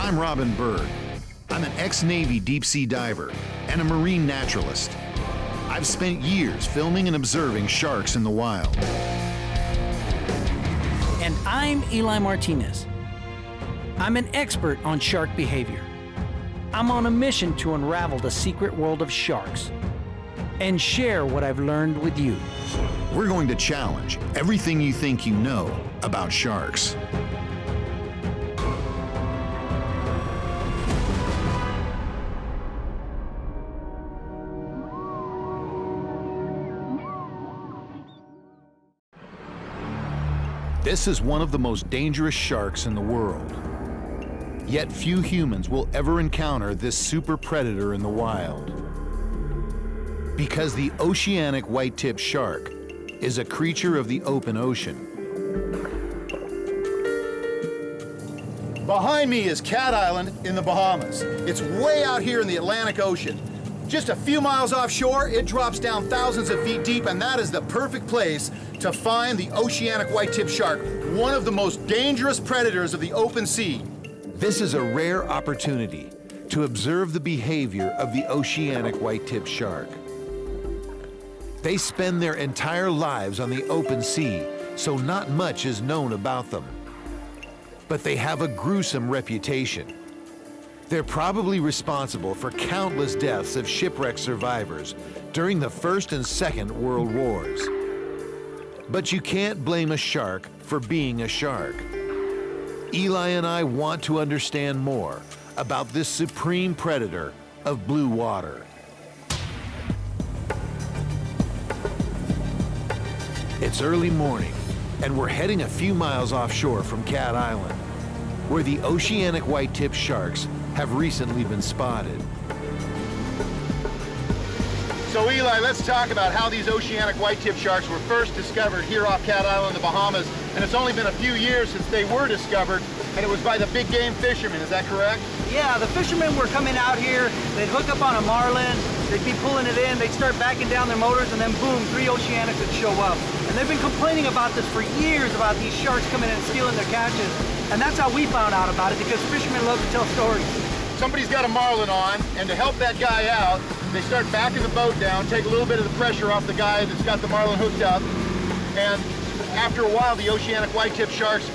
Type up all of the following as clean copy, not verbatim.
I'm Robin Bird. I'm an ex-Navy deep-sea diver and a marine naturalist. I've spent years filming and observing sharks in the wild. And I'm Eli Martinez. I'm an expert on shark behavior. I'm on a mission to unravel the secret world of sharks and share what I've learned with you. We're going to challenge everything you think you know about sharks. This is one of the most dangerous sharks in the world. Yet few humans will ever encounter this super predator in the wild. Because the Oceanic whitetip shark is a creature of the open ocean. Behind me is Cat Island in the Bahamas. It's way out here in the Atlantic Ocean. Just a few miles offshore, it drops down thousands of feet deep, and that is the perfect place to find the Oceanic whitetip shark, one of the most dangerous predators of the open sea. This is a rare opportunity to observe the behavior of the Oceanic whitetip shark. They spend their entire lives on the open sea, so not much is known about them. But they have a gruesome reputation. They're probably responsible for countless deaths of shipwreck survivors during the First and Second World Wars. But you can't blame a shark for being a shark. Eli and I want to understand more about this supreme predator of blue water. It's early morning, and we're heading a few miles offshore from Cat Island, where the Oceanic whitetip sharks have recently been spotted. So Eli, let's talk about how these Oceanic whitetip sharks were first discovered here off Cat Island in the Bahamas. And it's only been a few years since they were discovered, and it was by the big game fishermen, is that correct? Yeah, the fishermen were coming out here, they'd hook up on a marlin, they'd be pulling it in, they'd start backing down their motors, and then boom, 3 Oceanics would show up. And they've been complaining about this for years, about these sharks coming in and stealing their catches. And that's how we found out about it, because fishermen love to tell stories. Somebody's got a marlin on, and to help that guy out, they start backing the boat down, take a little bit of the pressure off the guy that's got the marlin hooked up, and after a while, the Oceanic whitetip sharks,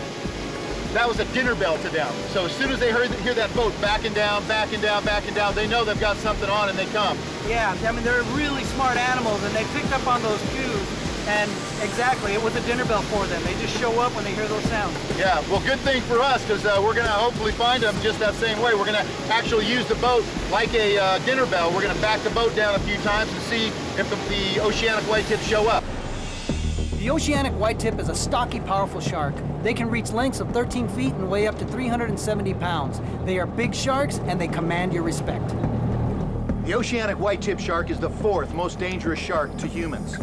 that was a dinner bell to them. So as soon as they hear that boat backing down, backing down, backing down, they know they've got something on and they come. Yeah, I mean, they're really smart animals, and they picked up on those cues, and exactly, it was a dinner bell for them. They just show up when they hear those sounds. Yeah, well, good thing for us, because we're going to hopefully find them just that same way. We're going to actually use the boat like a dinner bell. We're going to back the boat down a few times and see if the Oceanic whitetips show up. The Oceanic whitetip is a stocky, powerful shark. They can reach lengths of 13 feet and weigh up to 370 pounds. They are big sharks, and they command your respect. The Oceanic whitetip shark is the 4th most dangerous shark to humans,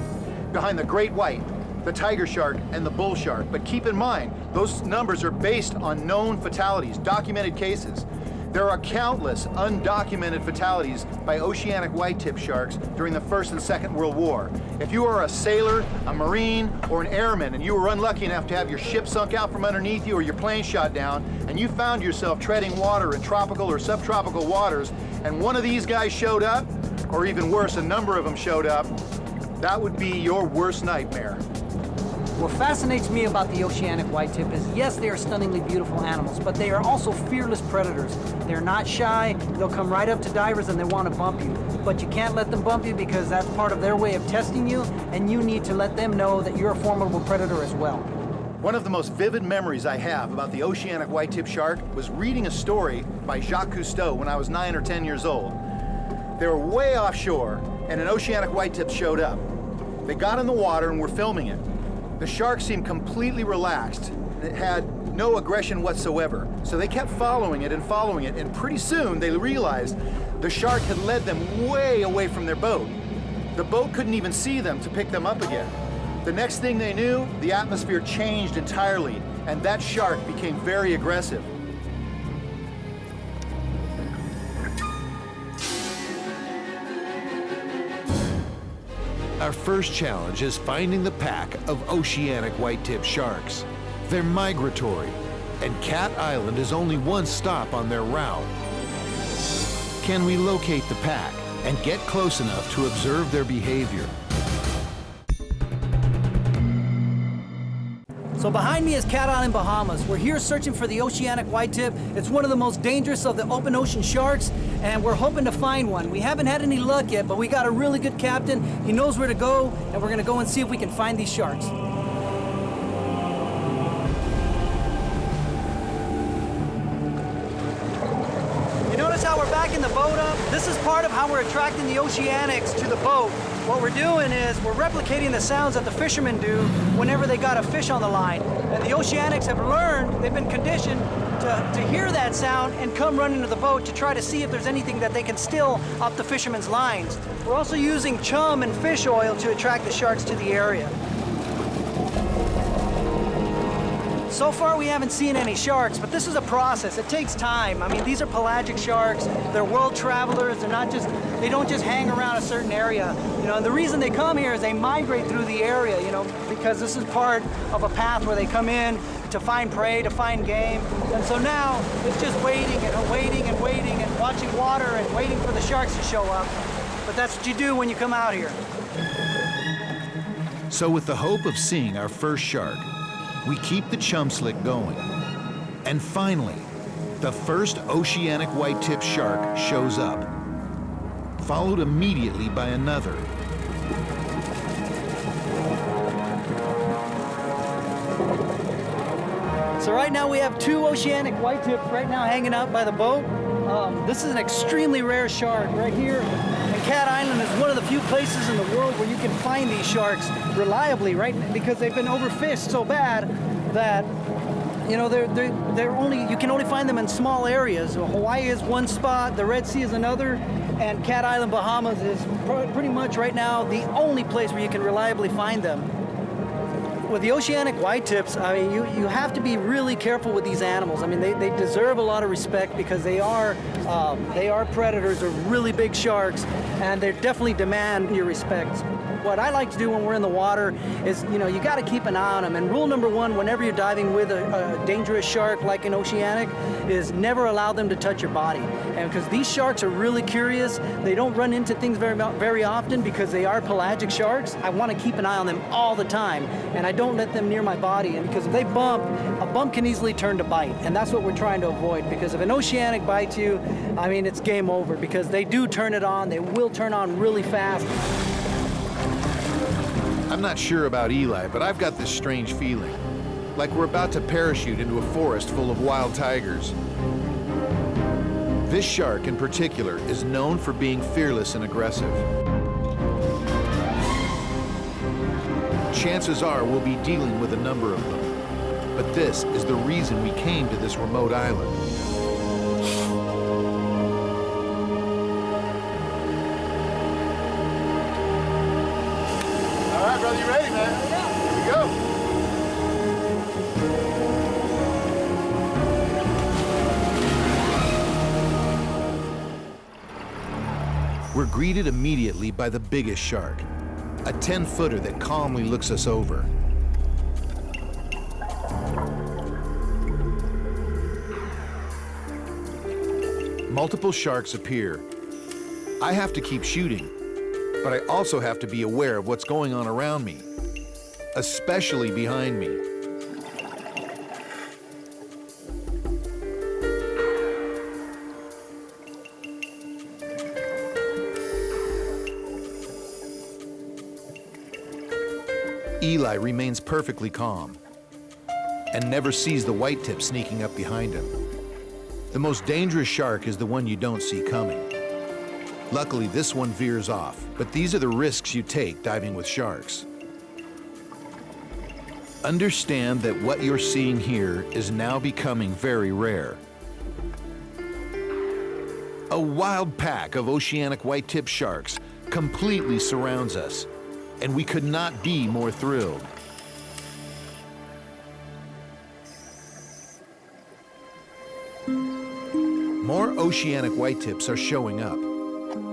behind the great white, the tiger shark, and the bull shark. But keep in mind, those numbers are based on known fatalities, documented cases. There are countless undocumented fatalities by Oceanic whitetip sharks during the First and Second World War. If you are a sailor, a Marine, or an airman, and you were unlucky enough to have your ship sunk out from underneath you or your plane shot down, and you found yourself treading water in tropical or subtropical waters, and one of these guys showed up, or even worse, a number of them showed up, that would be your worst nightmare. What fascinates me about the Oceanic whitetip is, yes, they are stunningly beautiful animals, but they are also fearless predators. They're not shy, they'll come right up to divers and they want to bump you. But you can't let them bump you, because that's part of their way of testing you, and you need to let them know that you're a formidable predator as well. One of the most vivid memories I have about the Oceanic whitetip shark was reading a story by Jacques Cousteau when I was 9 or 10 years old. They were way offshore, and an Oceanic whitetip showed up. They got in the water and were filming it. The shark seemed completely relaxed. It had no aggression whatsoever. So they kept following it, and pretty soon they realized the shark had led them way away from their boat. The boat couldn't even see them to pick them up again. The next thing they knew, the atmosphere changed entirely, and that shark became very aggressive. Our first challenge is finding the pack of Oceanic whitetip sharks. They're migratory, And Cat Island is only one stop on their route. Can we locate the pack and get close enough to observe their behavior? So behind me is Cat Island, Bahamas. We're here searching for the Oceanic Whitetip. It's one of the most dangerous of the open ocean sharks, and we're hoping to find one. We haven't had any luck yet, but we got a really good captain. He knows where to go, and we're gonna go and see if we can find these sharks. You notice how we're backing the boat up? This is part of how we're attracting the Oceanics to the boat. What we're doing is we're replicating the sounds that the fishermen do whenever they got a fish on the line. And the Oceanics have learned, they've been conditioned to hear that sound and come running to the boat to try to see if there's anything that they can steal off the fishermen's lines. We're also using chum and fish oil to attract the sharks to the area. So far we haven't seen any sharks, but this is a process. It takes time. I mean, these are pelagic sharks. They're world travelers. They don't just hang around a certain area. You know, and the reason they come here is they migrate through the area, you know, because this is part of a path where they come in to find prey, to find game. And so now it's just waiting and waiting and waiting and watching water and waiting for the sharks to show up. But that's what you do when you come out here. So with the hope of seeing our first shark, we keep the chum slick going. And finally, the first Oceanic Whitetip shark shows up, followed immediately by another. So right now we have two Oceanic Whitetips right now hanging out by the boat. This is an extremely rare shark right here. And Cat Island is one of the few places in the world where you can find these sharks reliably, right? Because they've been overfished so bad that, you know, you can only find them in small areas. So Hawaii is one spot, the Red Sea is another, and Cat Island, Bahamas is pretty much right now the only place where you can reliably find them. With the Oceanic Whitetips, I mean, you have to be really careful with these animals. I mean, they deserve a lot of respect because they are predators. They're really big sharks, and they definitely demand your respect. What I like to do when we're in the water is, you know, you got to keep an eye on them. And rule number one, whenever you're diving with a dangerous shark like an Oceanic, is never allow them to touch your body. And because these sharks are really curious, they don't run into things very often because they are pelagic sharks. I want to keep an eye on them all the time, and I don't let them near my body. And because if they bump, a bump can easily turn to bite, and that's what we're trying to avoid. Because if an Oceanic bites you, I mean, it's game over because they do turn it on. They will turn on really fast. I'm not sure about Eli, but I've got this strange feeling, like we're about to parachute into a forest full of wild tigers. This shark in particular is known for being fearless and aggressive. Chances are we'll be dealing with a number of them, but this is the reason we came to this remote island. All right, brother, you ready, man? Yeah. Here we go. We're greeted immediately by the biggest shark, a 10-footer that calmly looks us over. Multiple sharks appear. I have to keep shooting, but I also have to be aware of what's going on around me, especially behind me. Eli remains perfectly calm and never sees the whitetip sneaking up behind him. The most dangerous shark is the one you don't see coming. Luckily, this one veers off, but these are the risks you take diving with sharks. Understand that what you're seeing here is now becoming very rare. A wild pack of Oceanic whitetip sharks completely surrounds us, and we could not be more thrilled. More Oceanic whitetips are showing up.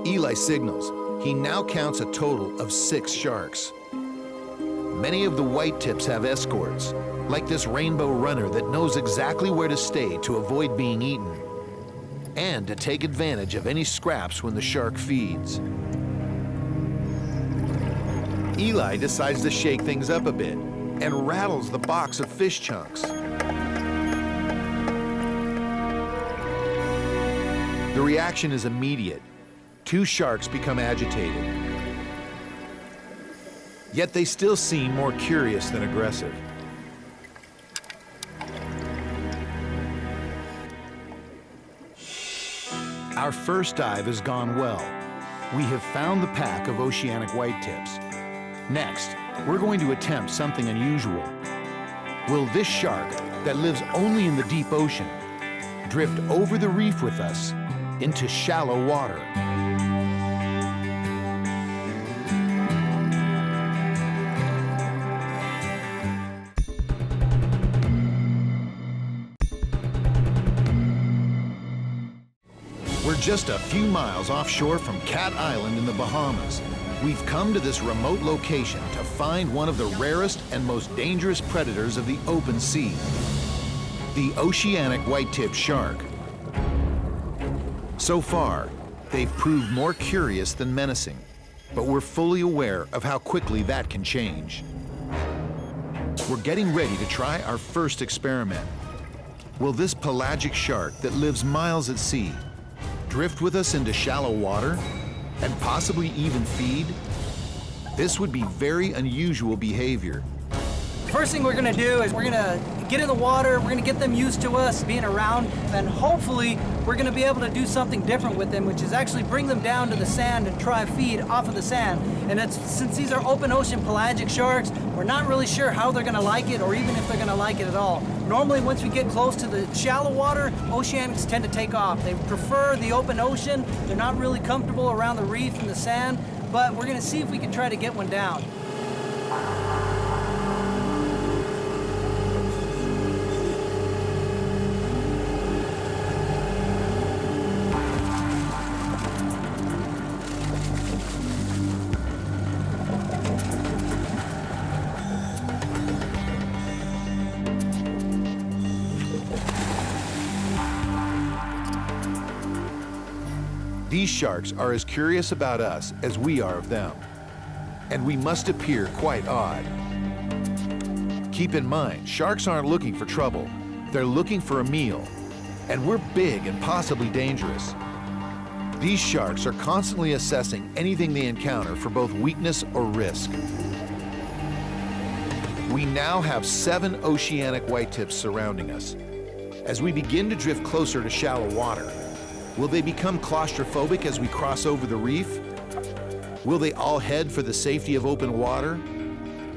Eli signals. He now counts a total of 6 sharks. many of the whitetips have escorts, like this rainbow runner that knows exactly where to stay to avoid being eaten, and to take advantage of any scraps when the shark feeds. Eli decides to shake things up a bit and rattles the box of fish chunks. The reaction is immediate. Two sharks become agitated. Yet they still seem more curious than aggressive. Our first dive has gone well. We have found the pack of oceanic whitetips. Next, we're going to attempt something unusual. Will this shark, that lives only in the deep ocean, drift over the reef with us into shallow water? We're just a few miles offshore from Cat Island in the Bahamas. We've come to this remote location to find one of the rarest and most dangerous predators of the open sea, the oceanic whitetip shark. So far, they've proved more curious than menacing, but we're fully aware of how quickly that can change. We're getting ready to try our first experiment. Will this pelagic shark that lives miles at sea drift with us into shallow water and possibly even feed? This would be very unusual behavior. First thing we're gonna do is we're gonna get in the water, we're gonna get them used to us being around, and hopefully we're gonna be able to do something different with them, which is actually bring them down to the sand and try feed off of the sand. And since these are open ocean pelagic sharks, we're not really sure how they're gonna like it or even if they're gonna like it at all. Normally, once we get close to the shallow water, oceanics tend to take off. They prefer the open ocean. They're not really comfortable around the reef and the sand, but we're gonna see if we can try to get one down. These sharks are as curious about us as we are of them, and we must appear quite odd. Keep in mind, sharks aren't looking for trouble. They're looking for a meal, and we're big and possibly dangerous. These sharks are constantly assessing anything they encounter for both weakness or risk. We now have 7 oceanic whitetips surrounding us. As we begin to drift closer to shallow water, will they become claustrophobic as we cross over the reef? Will they all head for the safety of open water?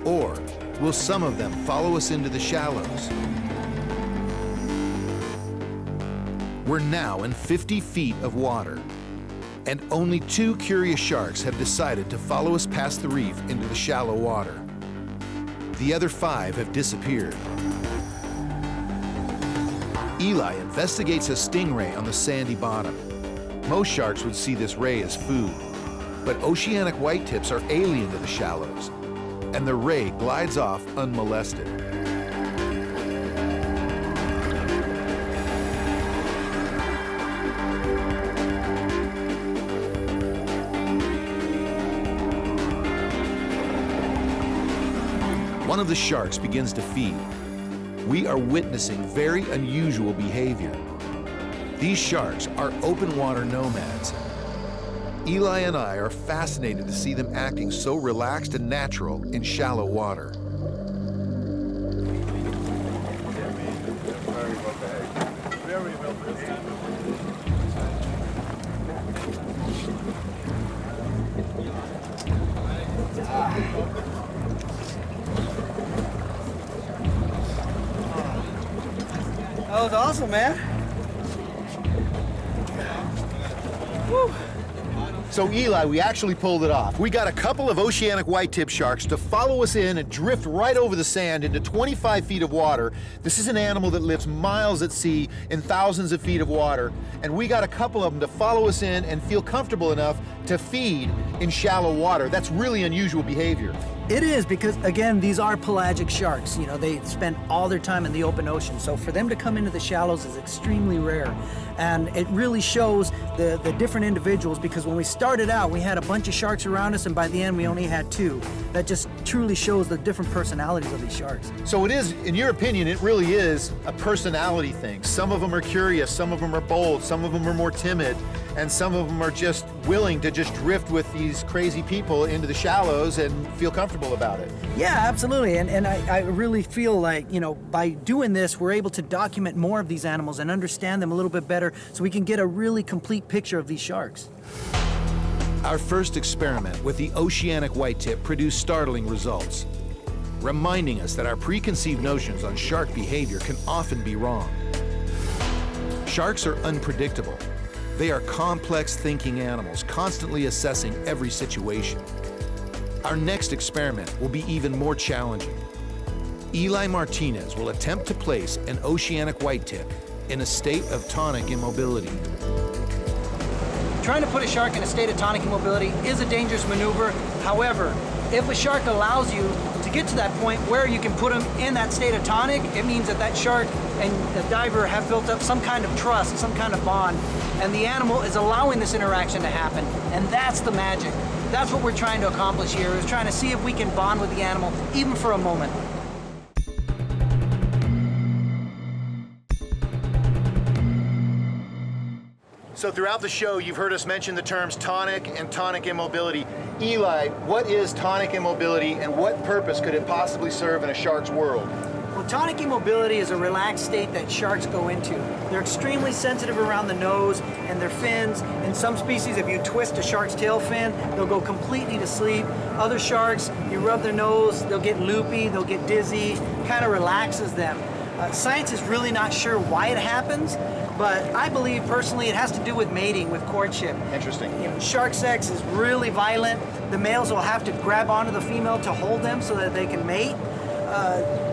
Or will some of them follow us into the shallows? We're now in 50 feet of water, and only 2 curious sharks have decided to follow us past the reef into the shallow water. The other 5 have disappeared. Eli investigates a stingray on the sandy bottom. Most sharks would see this ray as food, but oceanic whitetips are alien to the shallows, and the ray glides off unmolested. One of the sharks begins to feed. We are witnessing very unusual behavior. These sharks are open water nomads. Eli and I are fascinated to see them acting so relaxed and natural in shallow water. Very well behaved. That was awesome, man. Woo. So Eli, we actually pulled it off. We got a couple of oceanic whitetip sharks to follow us in and drift right over the sand into 25 feet of water. This is an animal that lives miles at sea in thousands of feet of water. And we got a couple of them to follow us in and feel comfortable enough to feed in shallow water. That's really unusual behavior. It is, because again, these are pelagic sharks. You know, they spend all their time in the open ocean. So for them to come into the shallows is extremely rare. And it really shows the different individuals, because when we started out, we had a bunch of sharks around us, and by the end, we only had 2. That just truly shows the different personalities of these sharks. So it is, in your opinion, it really is a personality thing. Some of them are curious, some of them are bold, some of them are more timid, and some of them are just willing to just drift with these crazy people into the shallows and feel comfortable about it. Yeah, absolutely. And I really feel like, you know, by doing this, we're able to document more of these animals and understand them a little bit better, so we can get a really complete picture of these sharks. Our first experiment with the oceanic whitetip produced startling results, reminding us that our preconceived notions on shark behavior can often be wrong. Sharks are unpredictable. They are complex thinking animals, constantly assessing every situation. Our next experiment will be even more challenging. Eli Martinez will attempt to place an oceanic whitetip in a state of tonic immobility. Trying to put a shark in a state of tonic immobility is a dangerous maneuver. However, if a shark allows you to get to that point where you can put them in that state of tonic, it means that that shark and the diver have built up some kind of trust, some kind of bond, and the animal is allowing this interaction to happen. And that's the magic. That's what we're trying to accomplish here, is trying to see if we can bond with the animal, even for a moment. So throughout the show, you've heard us mention the terms tonic and tonic immobility. Eli, what is tonic immobility, and what purpose could it possibly serve in a shark's world? Well, tonic immobility is a relaxed state that sharks go into. They're extremely sensitive around the nose and their fins. In some species, if you twist a shark's tail fin, they'll go completely to sleep. Other sharks, you rub their nose, they'll get loopy, they'll get dizzy, kind of relaxes them. Science is really not sure why it happens, but I believe personally it has to do with mating, with courtship. Interesting. You know, shark sex is really violent. The males will have to grab onto the female to hold them so that they can mate.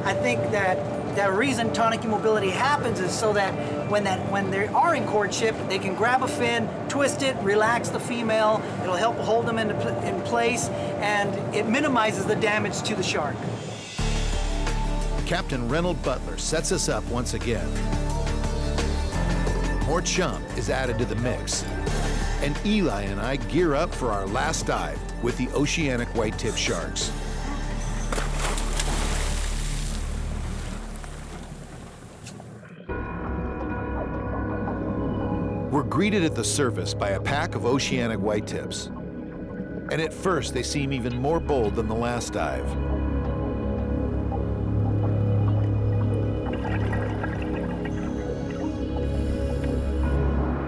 I think that the reason tonic immobility happens is so that when they are in courtship, they can grab a fin, twist it, relax the female. It'll help hold them in place, and it minimizes the damage to the shark. Captain Reynold Butler sets us up once again. More chum is added to the mix, and Eli and I gear up for our last dive with the oceanic whitetip sharks. We're greeted at the surface by a pack of oceanic whitetips, and at first they seem even more bold than the last dive.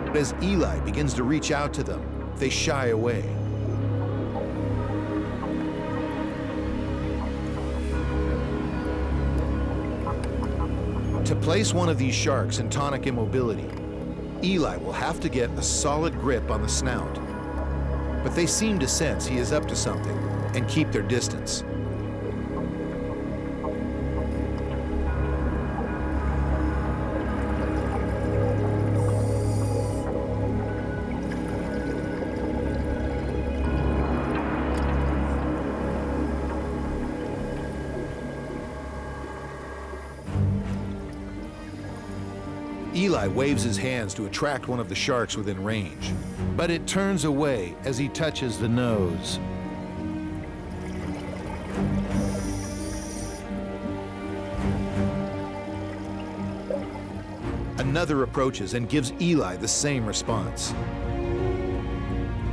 But as Eli begins to reach out to them, they shy away. To place one of these sharks in tonic immobility, Eli will have to get a solid grip on the snout. But they seem to sense he is up to something and keep their distance. Eli waves his hands to attract one of the sharks within range, but it turns away as he touches the nose. Another approaches and gives Eli the same response.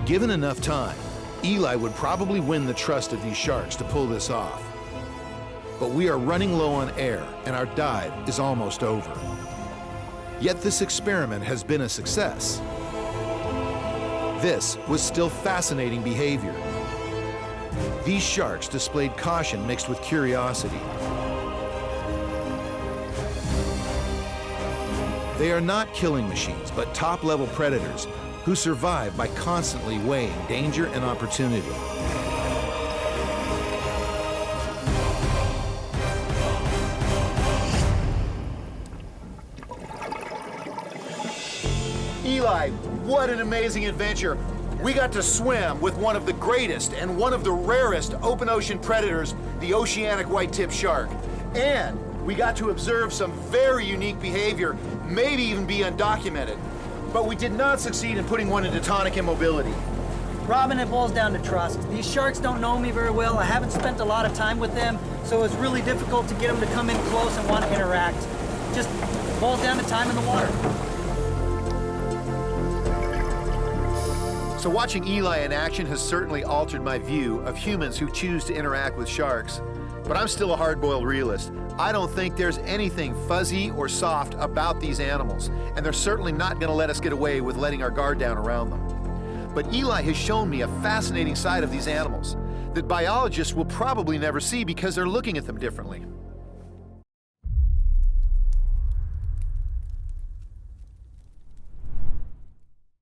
Given enough time, Eli would probably win the trust of these sharks to pull this off. But we are running low on air, and our dive is almost over. Yet this experiment has been a success. This was still fascinating behavior. These sharks displayed caution mixed with curiosity. They are not killing machines, but top-level predators who survive by constantly weighing danger and opportunity. Eli, what an amazing adventure. We got to swim with one of the greatest and one of the rarest open ocean predators, the oceanic white-tip shark. And we got to observe some very unique behavior, maybe even be undocumented. But we did not succeed in putting one into tonic immobility. Robin, it boils down to trust. These sharks don't know me very well. I haven't spent a lot of time with them, so it's really difficult to get them to come in close and want to interact. Just boils down to time in the water. So watching Eli in action has certainly altered my view of humans who choose to interact with sharks. But I'm still a hard-boiled realist. I don't think there's anything fuzzy or soft about these animals, and they're certainly not going to let us get away with letting our guard down around them. But Eli has shown me a fascinating side of these animals that biologists will probably never see because they're looking at them differently.